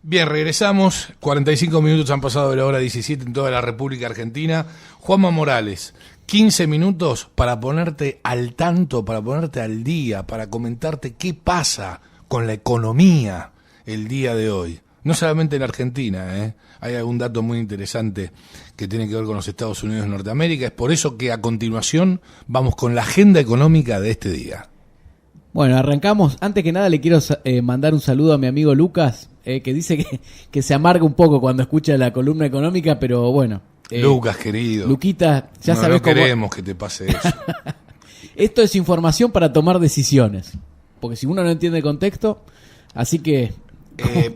Bien, regresamos. 45 minutos han pasado de la hora 17 en toda la República Argentina. Juanma Morales, 15 minutos para ponerte al tanto, para ponerte al día, para comentarte qué pasa con la economía el día de hoy. No solamente en Argentina, hay algún dato muy interesante que tiene que ver con los Estados Unidos de Norteamérica. Es por eso que a continuación vamos con la agenda económica de este día. Bueno, arrancamos. Antes que nada le quiero mandar un saludo a mi amigo Lucas, que dice que se amarga un poco cuando escucha la columna económica, pero bueno. Lucas, querido. Luquita, ya sabes cómo... No queremos que te pase eso. Esto es información para tomar decisiones, porque si uno no entiende el contexto, así que...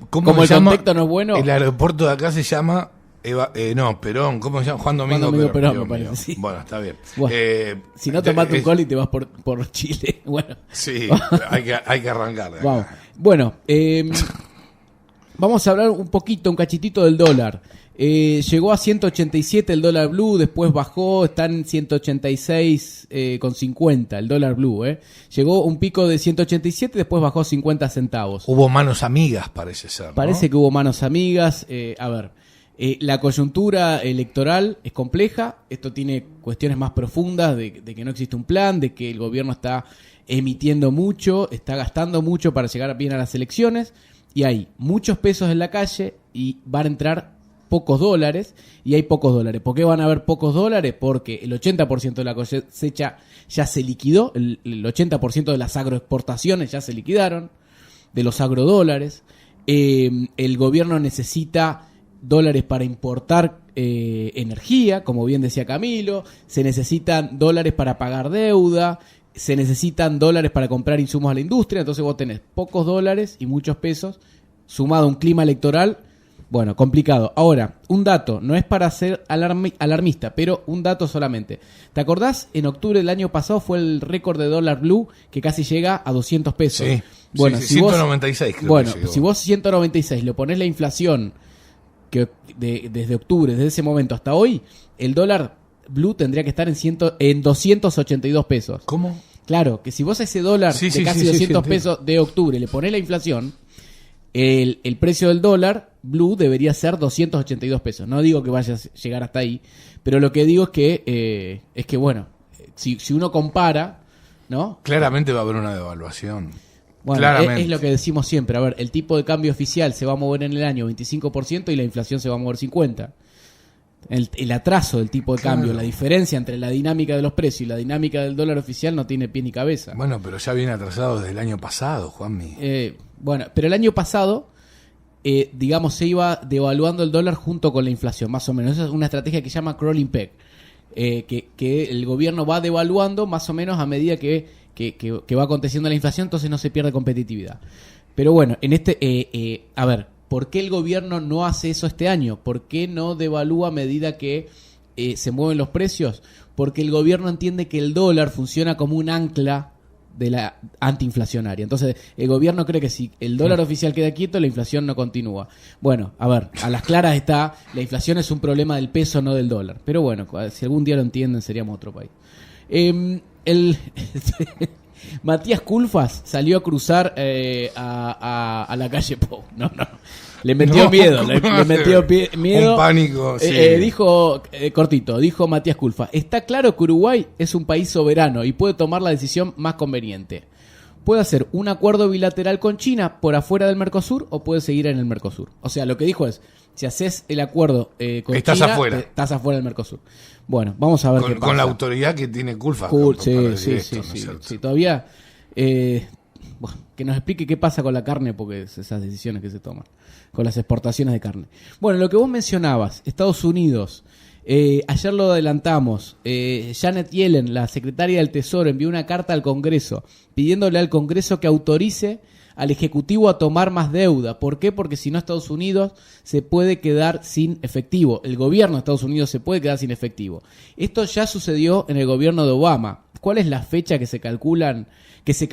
como el contexto no es bueno... El aeropuerto de acá se llama... Perón, ¿cómo se llama? Juan Domingo Perón, me parece, sí. Bueno, está bien. Bueno, si no tomate un col y te vas por Chile, bueno. Sí, hay que arrancar. Vamos. Bueno, vamos a hablar un cachitito del dólar. Llegó a 187 el dólar blue, después bajó, está en 186,50 el dólar blue. Llegó un pico de 187, después bajó 50 centavos. Hubo manos amigas, parece ser, ¿no? Parece que hubo manos amigas. La coyuntura electoral es compleja, esto tiene cuestiones más profundas de que no existe un plan, de que el gobierno está emitiendo mucho, está gastando mucho para llegar bien a las elecciones, y hay muchos pesos en la calle y van a entrar pocos dólares, y hay pocos dólares. ¿Por qué van a haber pocos dólares? Porque el 80% de la cosecha ya se liquidó, el 80% de las agroexportaciones ya se liquidaron, de los agrodólares. El gobierno necesita dólares para importar energía, como bien decía Camilo, se necesitan dólares para pagar deuda, se necesitan dólares para comprar insumos a la industria, entonces vos tenés pocos dólares y muchos pesos, sumado a un clima electoral, bueno, complicado. Ahora, un dato, no es para ser alarmista, pero un dato solamente. ¿Te acordás? En octubre del año pasado fue el récord de dólar blue, que casi llega a 200 pesos. Sí, bueno, sí, 196 creo que llegó. Si vos 196 le ponés la inflación que desde octubre, desde ese momento hasta hoy, el dólar blue tendría que estar en 282 pesos. ¿Cómo? Claro, que si vos a ese dólar de casi 200 pesos de octubre le ponés la inflación, el precio del dólar blue debería ser 282 pesos. No digo que vaya a llegar hasta ahí, pero lo que digo es que bueno, si uno compara, ¿no? Claramente va a haber una devaluación. Bueno, es lo que decimos siempre. A ver, el tipo de cambio oficial se va a mover en el año 25% y la inflación se va a mover 50%. El atraso del tipo de cambio, la diferencia entre la dinámica de los precios y la dinámica del dólar oficial no tiene pie ni cabeza. Bueno, pero ya viene atrasado desde el año pasado, Juanmi. Bueno, pero el año pasado, digamos, se iba devaluando el dólar junto con la inflación, más o menos. Esa es una estrategia que se llama crawling peg, que el gobierno va devaluando más o menos a medida que va aconteciendo la inflación, entonces no se pierde competitividad. Pero bueno, a ver, ¿por qué el gobierno no hace eso este año? ¿Por qué no devalúa a medida que se mueven los precios? Porque el gobierno entiende que el dólar funciona como un ancla de la antiinflacionaria. Entonces, el gobierno cree que si el dólar oficial queda quieto, la inflación no continúa. Bueno, a ver, a las claras está, la inflación es un problema del peso, no del dólar. Pero bueno, si algún día lo entienden, seríamos otro país. Matías Culfas salió a cruzar a la calle Pou. No. Le metió miedo. Un pánico, sí. Dijo, cortito, dijo Matías Culfas: está claro que Uruguay es un país soberano y puede tomar la decisión más conveniente. Puede hacer un acuerdo bilateral con China por afuera del Mercosur o puede seguir en el Mercosur. O sea, lo que dijo es, si haces el acuerdo con estás China, afuera. Estás afuera del Mercosur. Bueno, vamos a ver qué pasa. Con la autoridad que tiene Culfas. Sí, todavía... bueno, que nos explique qué pasa con la carne, porque es esas decisiones que se toman, con las exportaciones de carne. Bueno, lo que vos mencionabas, Estados Unidos, ayer lo adelantamos, Janet Yellen, la secretaria del Tesoro, envió una carta al Congreso pidiéndole al Congreso que autorice al Ejecutivo a tomar más deuda. ¿Por qué? Porque si no, Estados Unidos se puede quedar sin efectivo. El gobierno de Estados Unidos se puede quedar sin efectivo. Esto ya sucedió en el gobierno de Obama. ¿Cuál es la fecha que se calcula, que se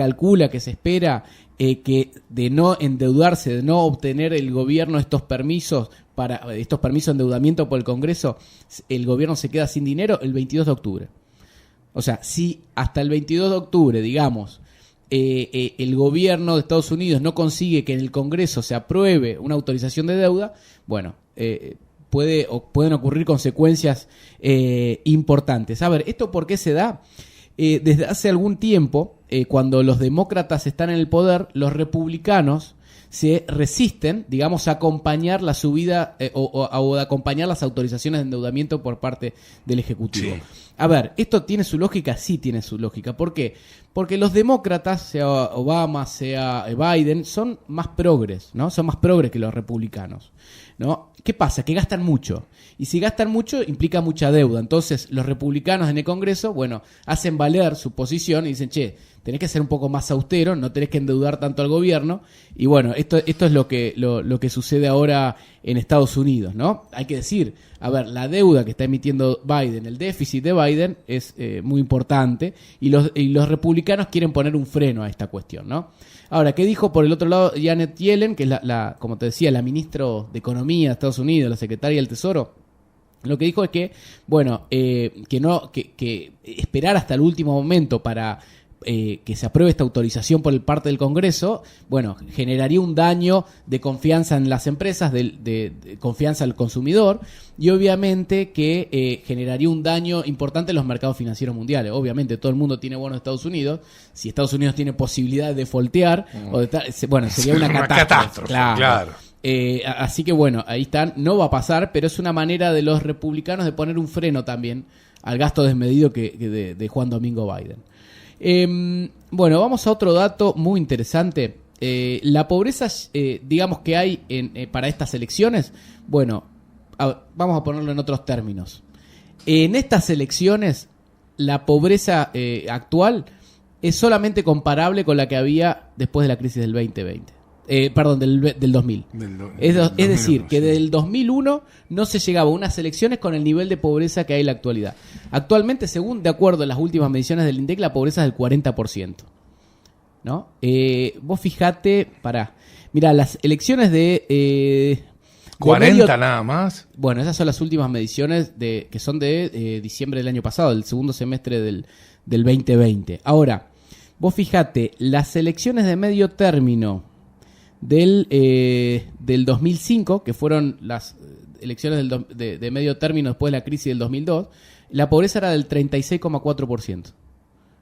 espera que de no endeudarse, de no obtener el gobierno estos permisos de endeudamiento por el Congreso, el gobierno se queda sin dinero? El 22 de octubre. O sea, si hasta el 22 de octubre, digamos, el gobierno de Estados Unidos no consigue que en el Congreso se apruebe una autorización de deuda, bueno, pueden ocurrir consecuencias importantes. A ver, ¿esto por qué se da? Desde hace algún tiempo, cuando los demócratas están en el poder, los republicanos se resisten, digamos, a acompañar la subida o a acompañar las autorizaciones de endeudamiento por parte del Ejecutivo. Sí. A ver, ¿esto tiene su lógica? Sí tiene su lógica. ¿Por qué? Porque los demócratas, sea Obama, sea Biden, son más progres, ¿no? Son más progres que los republicanos, ¿no? ¿Qué pasa? Que gastan mucho. Y si gastan mucho, implica mucha deuda. Entonces, los republicanos en el Congreso, bueno, hacen valer su posición y dicen, che, tenés que ser un poco más austero, no tenés que endeudar tanto al gobierno. Y bueno, esto es lo que sucede ahora en Estados Unidos, ¿no? Hay que decir, a ver, la deuda que está emitiendo Biden, el déficit de Biden es muy importante y los republicanos quieren poner un freno a esta cuestión, ¿no? Ahora, ¿qué dijo por el otro lado Janet Yellen, que es como te decía, la ministra de Economía de Estados Unidos, la secretaria del Tesoro? Lo que dijo es que, bueno, que esperar hasta el último momento para que se apruebe esta autorización por parte del Congreso, bueno, generaría un daño de confianza en las empresas, de confianza al consumidor, y obviamente que generaría un daño importante en los mercados financieros mundiales. Obviamente todo el mundo tiene bonos de Estados Unidos, si Estados Unidos tiene posibilidad de defoltear, bueno, sería una catástrofe. Claro. Así que bueno, ahí están, no va a pasar, pero es una manera de los republicanos de poner un freno también al gasto desmedido de Juan Domingo Biden. Bueno, vamos a otro dato muy interesante. La pobreza, digamos, que hay para estas elecciones, bueno, vamos a ponerlo en otros términos. En estas elecciones, la pobreza actual es solamente comparable con la que había después de la crisis del 2020. Del 2000. Es decir, que del 2001 no se llegaba a unas elecciones con el nivel de pobreza que hay en la actualidad. Actualmente, de acuerdo a las últimas mediciones del INDEC, la pobreza es del 40%. ¿No? Vos fijate, mirá, las elecciones de 40 nada más. Bueno, esas son las últimas mediciones que son de diciembre del año pasado, del segundo semestre del 2020. Ahora, vos fijate, las elecciones de medio término del 2005, que fueron las elecciones de medio término después de la crisis del 2002, la pobreza era del 36,4%.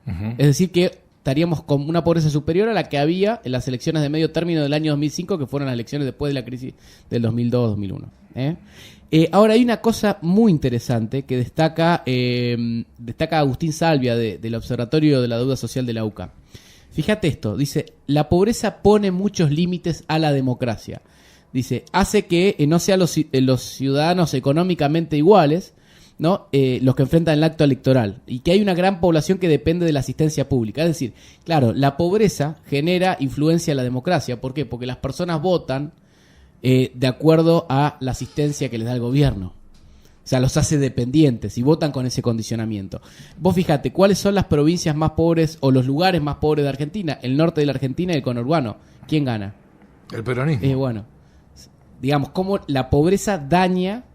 Uh-huh. Es decir, que estaríamos con una pobreza superior a la que había en las elecciones de medio término del año 2005, que fueron las elecciones después de la crisis del 2002-2001. Ahora hay una cosa muy interesante que destaca Agustín Salvia del Observatorio de la Deuda Social de la UCA. Fíjate esto, dice, la pobreza pone muchos límites a la democracia. Dice, hace que no sean los ciudadanos económicamente iguales, ¿no? Los que enfrentan el acto electoral, y que hay una gran población que depende de la asistencia pública. Es decir, claro, la pobreza genera influencia en la democracia. ¿Por qué? Porque las personas votan de acuerdo a la asistencia que les da el gobierno. O sea, los hace dependientes y votan con ese condicionamiento. Vos fijate, ¿cuáles son las provincias más pobres o los lugares más pobres de Argentina? El norte de la Argentina y el conurbano. ¿Quién gana? El peronismo. Bueno, digamos, cómo la pobreza daña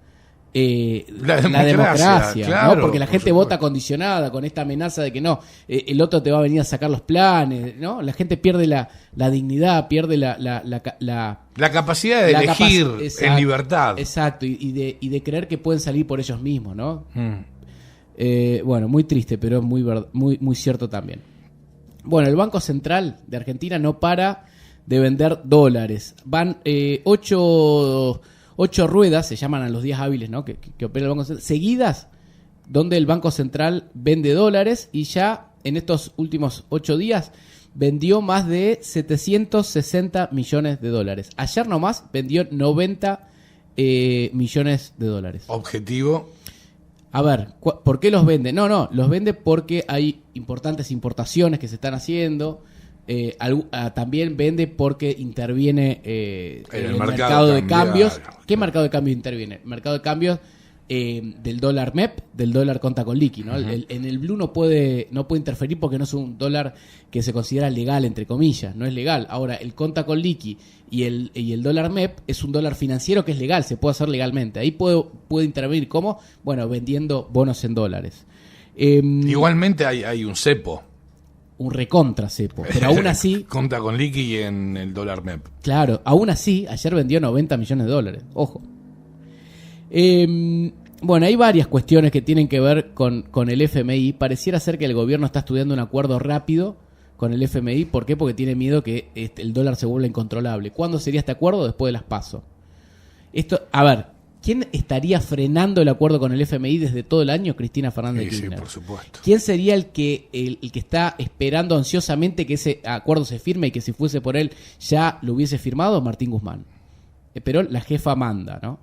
la democracia, claro, ¿no? Porque la gente vota condicionada con esta amenaza de que no, el otro te va a venir a sacar los planes, ¿no? La gente pierde la dignidad, pierde la capacidad de elegir en libertad. Exacto, y de creer que pueden salir por ellos mismos, ¿no? Bueno, muy triste, pero es muy cierto también. Bueno, el Banco Central de Argentina no para de vender dólares. Van 8 ruedas, se llaman a los días hábiles, ¿no? que opera el Banco Central, seguidas, donde el Banco Central vende dólares, y ya en estos últimos 8 días vendió más de 760 millones de dólares. Ayer nomás vendió 90 millones de dólares. ¿Objetivo? A ver, ¿por qué los vende? No, los vende porque hay importantes importaciones que se están haciendo. También vende porque interviene en el mercado de cambios. ¿Qué mercado de cambios interviene? El mercado de cambios del dólar MEP, del dólar conta con liqui, ¿no? Uh-huh. En el blue no puede interferir porque no es un dólar que se considera legal, entre comillas, no es legal. Ahora, el conta con liqui y el dólar MEP es un dólar financiero que es legal, se puede hacer legalmente. Ahí puede intervenir, ¿cómo? Bueno, vendiendo bonos en dólares. Igualmente hay un cepo. un recontra cepo. Pero aún así, Conta con liqui en el dólar MEP. claro, aún así, ayer vendió 90 millones de dólares. Ojo. Bueno, hay varias cuestiones que tienen que ver con el FMI. Pareciera ser que el gobierno está estudiando un acuerdo rápido con el FMI. ¿Por qué? Porque tiene miedo que el dólar se vuelva incontrolable. ¿Cuándo sería este acuerdo? Después de las PASO. A ver, ¿quién estaría frenando el acuerdo con el FMI desde todo el año? Cristina Fernández de Kirchner. Sí, por supuesto. ¿Quién sería el que está esperando ansiosamente que ese acuerdo se firme y que si fuese por él ya lo hubiese firmado? Martín Guzmán. Pero la jefa manda, ¿no?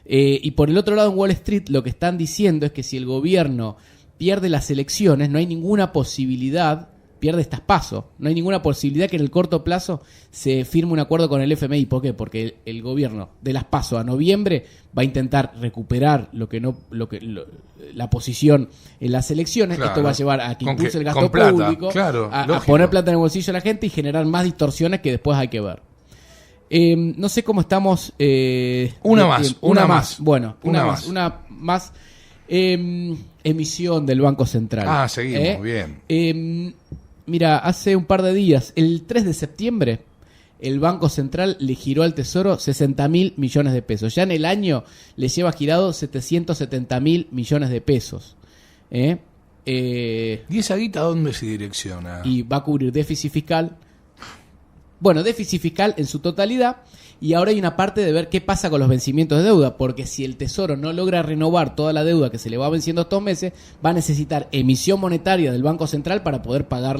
Y por el otro lado, en Wall Street, lo que están diciendo es que si el gobierno pierde las elecciones, no hay ninguna posibilidad, pierde estas PASO, no hay ninguna posibilidad que en el corto plazo se firme un acuerdo con el FMI. ¿Por qué? Porque el gobierno de las PASO a noviembre va a intentar recuperar la posición en las elecciones. Claro. Esto va a llevar a que impulse el gasto con plata, público, claro, a poner plata en el bolsillo de la gente y generar más distorsiones que después hay que ver. No sé cómo estamos. Una más. Bueno, Una una más. Emisión del Banco Central. Seguimos, bien. Mira, hace un par de días, el 3 de septiembre, el Banco Central le giró al Tesoro 60.000 millones de pesos. Ya en el año le lleva girado 770.000 millones de pesos. ¿Y esa guita dónde se direcciona? Y va a cubrir déficit fiscal. Bueno, déficit fiscal en su totalidad, y ahora hay una parte de ver qué pasa con los vencimientos de deuda, porque si el Tesoro no logra renovar toda la deuda que se le va venciendo estos meses, va a necesitar emisión monetaria del Banco Central para poder pagar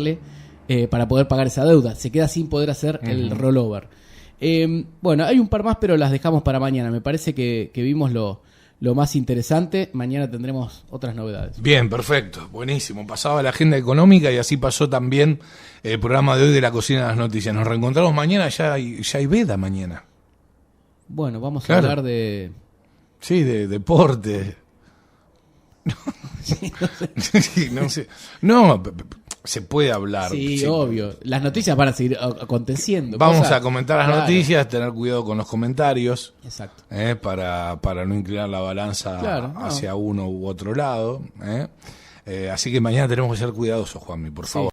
esa deuda. Se queda sin poder hacer el rollover. Bueno, hay un par más, pero las dejamos para mañana. Me parece que vimos lo más interesante. Mañana tendremos otras novedades. Bien, perfecto, buenísimo. Pasaba la agenda económica y así pasó también el programa de hoy de la Cocina de las Noticias. Nos reencontramos mañana, ya hay veda mañana. Bueno, vamos Claro. a hablar de... Sí, de deporte. Sí, no sé. Sí, no sé. No, se puede hablar. Sí, obvio. Las noticias van a seguir aconteciendo. Vamos Cosas- a comentar las Claro. noticias, tener cuidado con los comentarios, Exacto. para no inclinar la balanza Claro, no. hacia uno u otro lado. Así que mañana tenemos que ser cuidadosos, Juanmi, por favor.